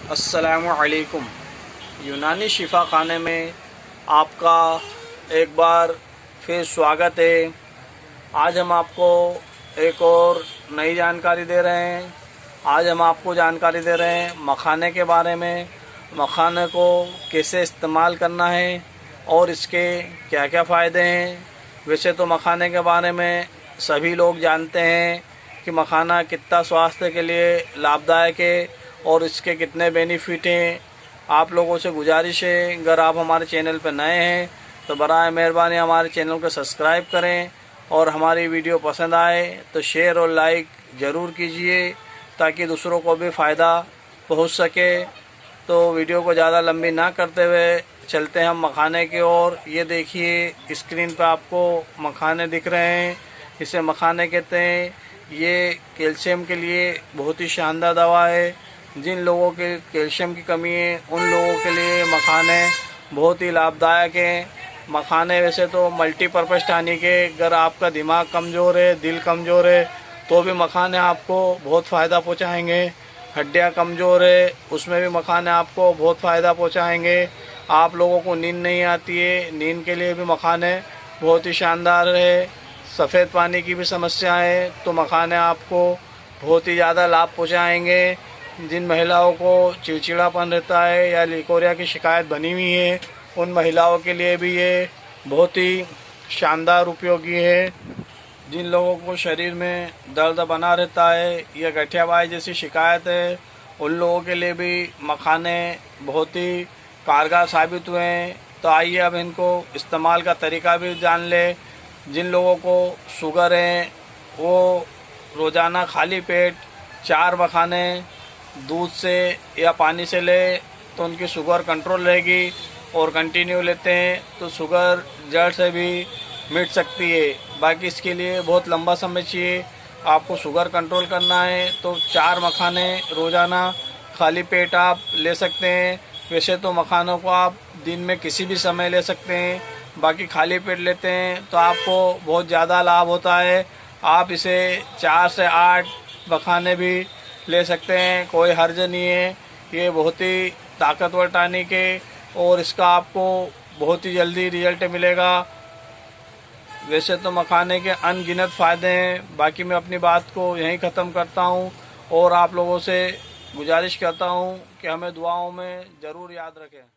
अस्सलामुअलैकुम। यूनानी शिफा खाने में आपका एक बार फिर स्वागत है। आज हम आपको एक और नई जानकारी दे रहे हैं। आज हम आपको जानकारी दे रहे हैं मखाने के बारे में। मखाने को कैसे इस्तेमाल करना है और इसके क्या क्या फ़ायदे हैं। वैसे तो मखाने के बारे में सभी लोग जानते हैं कि मखाना कितना स्वास्थ्य के लिए लाभदायक है और इसके कितने बेनिफिट हैं। आप लोगों से गुजारिश है, अगर आप हमारे चैनल पर नए हैं तो बराए मेहरबानी हमारे चैनल को सब्सक्राइब करें और हमारी वीडियो पसंद आए तो शेयर और लाइक ज़रूर कीजिए ताकि दूसरों को भी फ़ायदा पहुंच सके। तो वीडियो को ज़्यादा लंबी ना करते हुए चलते हैं हम मखाने की ओर। ये देखिए स्क्रीन पर आपको मखाने दिख रहे हैं, इसे मखाने कहते हैं। ये कैल्शियम के लिए बहुत ही शानदार दवा है। जिन लोगों के कैल्शियम की कमी है उन लोगों के लिए मखाने बहुत ही लाभदायक हैं। मखाने वैसे तो मल्टीपर्पज़ टॉनिक है। अगर आपका दिमाग कमज़ोर है, दिल कमज़ोर है तो भी मखाने आपको बहुत फ़ायदा पहुंचाएंगे। हड्डियां कमज़ोर है उसमें भी मखाने आपको बहुत फ़ायदा पहुंचाएंगे। आप लोगों को नींद नहीं आती है, नींद के लिए भी मखाने बहुत ही शानदार है। सफ़ेद पानी की भी समस्या है तो मखाने आपको बहुत ही ज़्यादा लाभ पहुँचाएँगे। जिन महिलाओं को चिड़चिड़ापन रहता है या लिकोरिया की शिकायत बनी हुई है उन महिलाओं के लिए भी ये बहुत ही शानदार उपयोगी है। जिन लोगों को शरीर में दर्द बना रहता है या गठियाबाई जैसी शिकायत है उन लोगों के लिए भी मखाने बहुत ही कारगर साबित हुए हैं। तो आइए अब इनको इस्तेमाल का तरीका भी जान ले। जिन लोगों को शुगर है वो रोज़ाना खाली पेट 4 मखाने दूध से या पानी से ले तो उनकी शुगर कंट्रोल रहेगी और कंटिन्यू लेते हैं तो शुगर जड़ से भी मिट सकती है। बाकी इसके लिए बहुत लंबा समय चाहिए। आपको शुगर कंट्रोल करना है तो 4 मखाने रोज़ाना खाली पेट आप ले सकते हैं। वैसे तो मखानों को आप दिन में किसी भी समय ले सकते हैं, बाकी खाली पेट लेते हैं तो आपको बहुत ज़्यादा लाभ होता है। आप इसे 4 से 8 मखाने भी ले सकते हैं, कोई हर्ज नहीं है। ये बहुत ही ताकतवर टॉनिक है और इसका आपको बहुत ही जल्दी रिजल्ट मिलेगा। वैसे तो मखाने के अनगिनत फ़ायदे हैं। बाकी मैं अपनी बात को यहीं ख़त्म करता हूँ और आप लोगों से गुजारिश करता हूँ कि हमें दुआओं में ज़रूर याद रखें।